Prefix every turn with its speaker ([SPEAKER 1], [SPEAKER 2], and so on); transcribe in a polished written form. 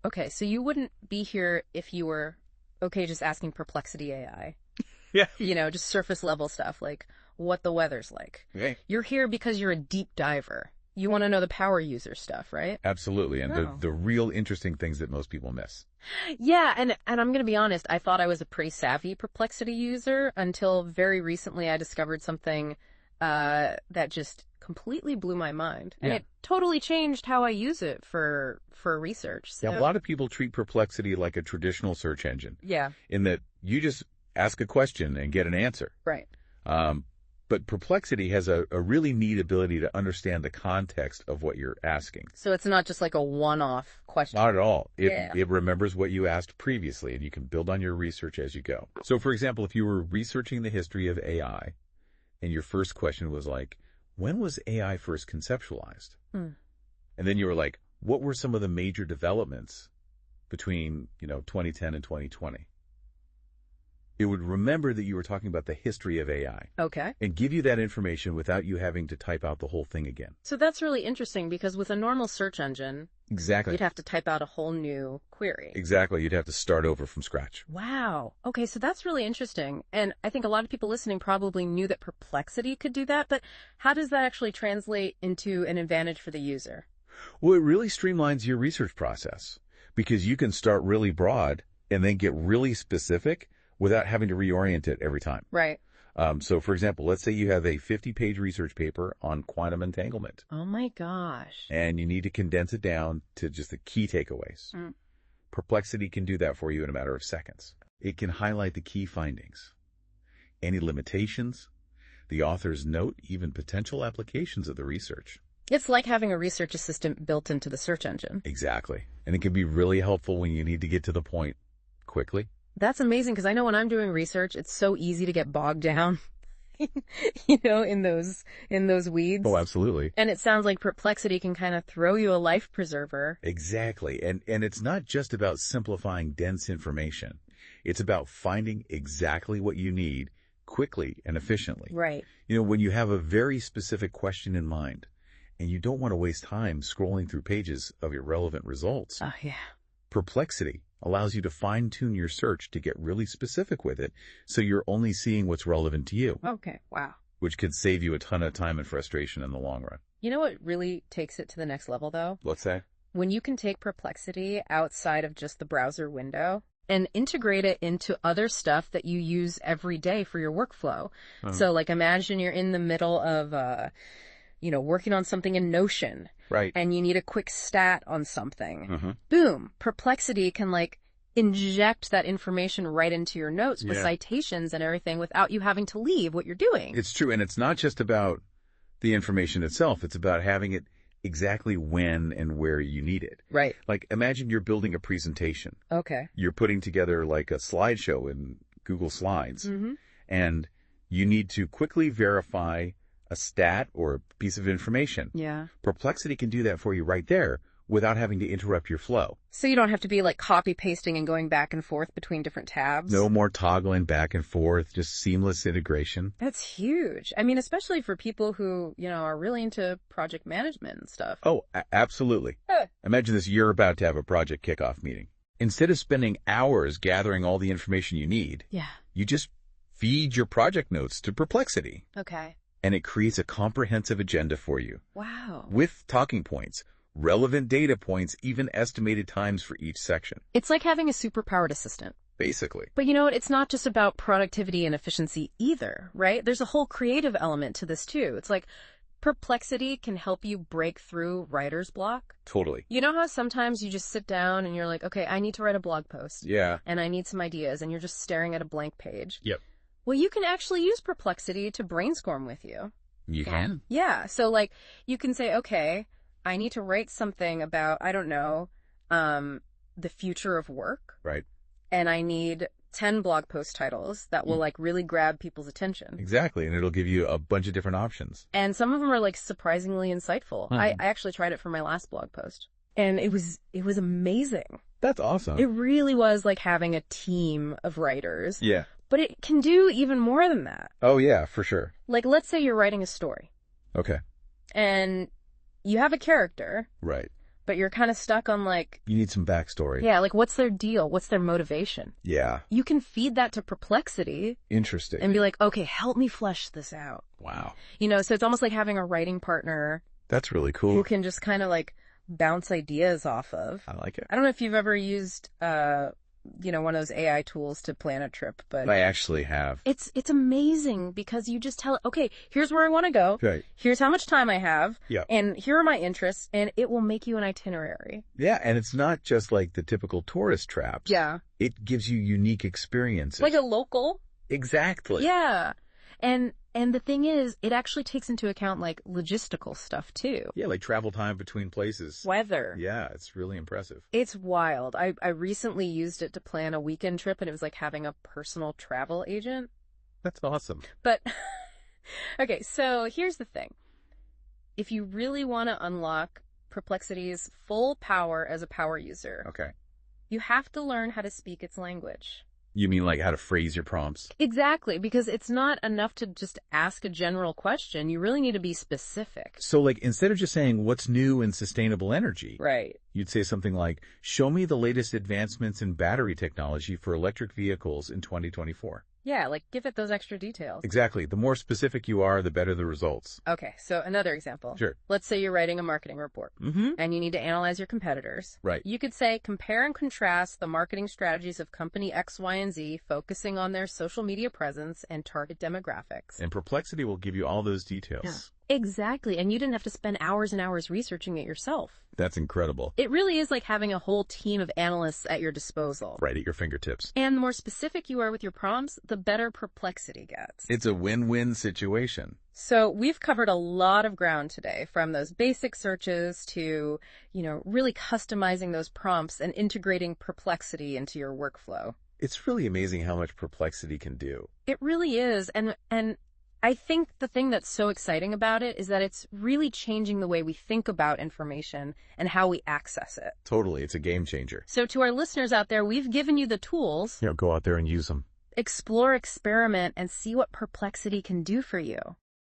[SPEAKER 1] Okay, so you wouldn't be here if you were, okay, just asking Perplexity AI.
[SPEAKER 2] Yeah.
[SPEAKER 1] Just surface level stuff like what the weather's like.
[SPEAKER 2] Okay.
[SPEAKER 1] You're here because you're a deep diver. You want to know the power user stuff, right?
[SPEAKER 2] Absolutely. And
[SPEAKER 1] Oh.
[SPEAKER 2] the real interesting things that most people miss.
[SPEAKER 1] Yeah, and I'm going to be honest, I thought I was a pretty savvy Perplexity user until very recently I discovered something that just completely blew my mind. And
[SPEAKER 2] Yeah.
[SPEAKER 1] it totally changed how I use it for research. So,
[SPEAKER 2] Yeah, a lot of people treat Perplexity like a traditional search engine
[SPEAKER 1] yeah,
[SPEAKER 2] in that you just ask a question and get an answer.
[SPEAKER 1] right.
[SPEAKER 2] But Perplexity has a really neat ability to understand the context of what you're asking.
[SPEAKER 1] So it's not just like a one-off question.
[SPEAKER 2] Not at all.
[SPEAKER 1] Yeah.
[SPEAKER 2] It remembers what you asked previously, and you can build on your research as you go. So, for example, if you were researching the history of AI, and your first question was like, when was AI first conceptualized?
[SPEAKER 1] Hmm.
[SPEAKER 2] And then you were like, what were some of the major developments between, 2010 and 2020? It would remember that you were talking about the history of AI
[SPEAKER 1] Okay.
[SPEAKER 2] and give you that information without you having to type out the whole thing again.
[SPEAKER 1] So that's really interesting because with a normal search engine,
[SPEAKER 2] Exactly.
[SPEAKER 1] you'd have to type out a whole new query.
[SPEAKER 2] Exactly. You'd have to start over from scratch.
[SPEAKER 1] Wow. Okay, so that's really interesting. And I think a lot of people listening probably knew that Perplexity could do that, but how does that actually translate into an advantage for the user?
[SPEAKER 2] Well, it really streamlines your research process because you can start really broad and then get really specific without having to reorient it every time.
[SPEAKER 1] Right.
[SPEAKER 2] So, for example, let's say you have a 50-page research paper on quantum entanglement,
[SPEAKER 1] Oh my gosh.
[SPEAKER 2] and you need to condense it down to just the key takeaways.
[SPEAKER 1] Mm.
[SPEAKER 2] Perplexity can do that for you in a matter of seconds. It can highlight the key findings, any limitations, the author's note, even potential applications of the research.
[SPEAKER 1] It's like having a research assistant built into the search engine.
[SPEAKER 2] Exactly. And it can be really helpful when you need to get to the point quickly.
[SPEAKER 1] That's amazing because I know when I'm doing research, it's so easy to get bogged down, in those weeds.
[SPEAKER 2] Oh, absolutely.
[SPEAKER 1] And it sounds like Perplexity can kind of throw you a life preserver.
[SPEAKER 2] Exactly. And it's not just about simplifying dense information. It's about finding exactly what you need quickly and efficiently.
[SPEAKER 1] Right.
[SPEAKER 2] When you have a very specific question in mind and you don't want to waste time scrolling through pages of irrelevant results,
[SPEAKER 1] Oh, yeah.
[SPEAKER 2] Perplexity allows you to fine-tune your search to get really specific with it so you're only seeing what's relevant to you,
[SPEAKER 1] Okay. Wow.
[SPEAKER 2] which could save you a ton of time and frustration in the long run.
[SPEAKER 1] You know what really takes it to the next level, though?
[SPEAKER 2] Let's say.
[SPEAKER 1] When you can take Perplexity outside of just the browser window and integrate it into other stuff that you use every day for your workflow. So, like, imagine you're in the middle of, working on something in Notion.
[SPEAKER 2] Right.
[SPEAKER 1] And you need a quick stat on something.
[SPEAKER 2] Mm-hmm.
[SPEAKER 1] Boom. Perplexity can, inject that information right into your notes with
[SPEAKER 2] Yeah.
[SPEAKER 1] citations and everything without you having to leave what you're doing.
[SPEAKER 2] It's true. And it's not just about the information itself. It's about having it exactly when and where you need it.
[SPEAKER 1] Right.
[SPEAKER 2] Like, imagine you're building a presentation.
[SPEAKER 1] Okay.
[SPEAKER 2] You're putting together like a slideshow in Google Slides.
[SPEAKER 1] Mm-hmm.
[SPEAKER 2] And you need to quickly verify a stat or a piece of information.
[SPEAKER 1] Yeah.
[SPEAKER 2] Perplexity can do that for you right there without having to interrupt your flow.
[SPEAKER 1] So you don't have to be copy pasting and going back and forth between different tabs.
[SPEAKER 2] No more toggling back and forth, just seamless integration.
[SPEAKER 1] That's huge. I mean, especially for people who, are really into project management and stuff.
[SPEAKER 2] Oh, absolutely. Imagine this, you're about to have a project kickoff meeting. Instead of spending hours gathering all the information you need,
[SPEAKER 1] Yeah.
[SPEAKER 2] you just feed your project notes to Perplexity,
[SPEAKER 1] Okay.
[SPEAKER 2] and it creates a comprehensive agenda for you
[SPEAKER 1] Wow.
[SPEAKER 2] with talking points, relevant data points, even estimated times for each section,
[SPEAKER 1] It's like having a super-powered assistant.
[SPEAKER 2] basically.
[SPEAKER 1] But you know what? It's not just about productivity and efficiency either, right? There's a whole creative element to this too. It's like Perplexity can help you break through writer's block.
[SPEAKER 2] Totally.
[SPEAKER 1] You know how sometimes you just sit down and you're like, okay, I need to write a blog post.
[SPEAKER 2] Yeah.
[SPEAKER 1] And I need some ideas, and you're just staring at a blank page.
[SPEAKER 2] Yep.
[SPEAKER 1] Well, you can actually use Perplexity to brainstorm with you.
[SPEAKER 2] You can.
[SPEAKER 1] Yeah. So you can say, okay, I need to write something about, I don't know, the future of work.
[SPEAKER 2] Right.
[SPEAKER 1] And I need 10 blog post titles that will really grab people's attention.
[SPEAKER 2] Exactly. And it'll give you a bunch of different options.
[SPEAKER 1] And some of them are surprisingly insightful. I actually tried it for my last blog post, and it was amazing.
[SPEAKER 2] That's awesome.
[SPEAKER 1] It really was like having a team of writers.
[SPEAKER 2] Yeah.
[SPEAKER 1] But it can do even more than that.
[SPEAKER 2] Oh, yeah, for sure.
[SPEAKER 1] Let's say you're writing a story
[SPEAKER 2] Okay.
[SPEAKER 1] and you have a character,
[SPEAKER 2] Right.
[SPEAKER 1] but you're kind of stuck on like,
[SPEAKER 2] You need some backstory.
[SPEAKER 1] yeah, like what's their deal? What's their motivation?
[SPEAKER 2] Yeah.
[SPEAKER 1] You can feed that to Perplexity
[SPEAKER 2] Interesting.
[SPEAKER 1] and be like, okay, help me flesh this out.
[SPEAKER 2] Wow.
[SPEAKER 1] You know, so it's almost like having a writing partner
[SPEAKER 2] That's really
[SPEAKER 1] who
[SPEAKER 2] cool.
[SPEAKER 1] can just kind of like bounce ideas off of.
[SPEAKER 2] I like it.
[SPEAKER 1] I don't know if you've ever used, one of those AI tools to plan a trip, but
[SPEAKER 2] I actually have.
[SPEAKER 1] it's amazing because you just tell it, okay, here's where I want to go.
[SPEAKER 2] Right.
[SPEAKER 1] Here's how much time I have.
[SPEAKER 2] Yeah.
[SPEAKER 1] And here are my interests, and it will make you an itinerary.
[SPEAKER 2] Yeah, and it's not just like the typical tourist traps.
[SPEAKER 1] Yeah.
[SPEAKER 2] It gives you unique experiences.
[SPEAKER 1] Like a local.
[SPEAKER 2] Exactly.
[SPEAKER 1] Yeah. And the thing is, it actually takes into account like logistical stuff too.
[SPEAKER 2] Yeah, like travel time between places.
[SPEAKER 1] Weather.
[SPEAKER 2] Yeah, it's really impressive.
[SPEAKER 1] It's wild. I recently used it to plan a weekend trip, and it was like having a personal travel agent.
[SPEAKER 2] That's awesome.
[SPEAKER 1] But, okay, so here's the thing. If you really want to unlock Perplexity's full power as a power user,
[SPEAKER 2] Okay.
[SPEAKER 1] you have to learn how to speak its language.
[SPEAKER 2] You mean like how to phrase your prompts?
[SPEAKER 1] Exactly, because it's not enough to just ask a general question. You really need to be specific.
[SPEAKER 2] So like instead of just saying what's new in sustainable energy,
[SPEAKER 1] Right.
[SPEAKER 2] you'd say something like, show me the latest advancements in battery technology for electric vehicles in 2024.
[SPEAKER 1] Yeah, like give it those extra details.
[SPEAKER 2] Exactly. The more specific you are, the better the results.
[SPEAKER 1] Okay, so another example.
[SPEAKER 2] Sure.
[SPEAKER 1] Let's say you're writing a marketing report.
[SPEAKER 2] Mm-hmm.
[SPEAKER 1] And you need to analyze your competitors.
[SPEAKER 2] Right.
[SPEAKER 1] You could say, compare and contrast the marketing strategies of company X, Y, and Z, focusing on their social media presence and target demographics.
[SPEAKER 2] And Perplexity will give you all those details.
[SPEAKER 1] Yeah. Exactly, and you didn't have to spend hours and hours researching it yourself.
[SPEAKER 2] That's incredible.
[SPEAKER 1] It really is like having a whole team of analysts at your disposal.
[SPEAKER 2] Right at your fingertips.
[SPEAKER 1] And the more specific you are with your prompts, the better Perplexity gets.
[SPEAKER 2] It's a win-win situation.
[SPEAKER 1] So we've covered a lot of ground today, from those basic searches to, really customizing those prompts and integrating Perplexity into your workflow.
[SPEAKER 2] It's really amazing how much Perplexity can do.
[SPEAKER 1] It really is. And I think the thing that's so exciting about it is that it's really changing the way we think about information and how we access it.
[SPEAKER 2] Totally. It's a game changer.
[SPEAKER 1] So to our listeners out there, we've given you the tools.
[SPEAKER 2] Go out there and use them.
[SPEAKER 1] Explore, experiment, and see what Perplexity can do for you.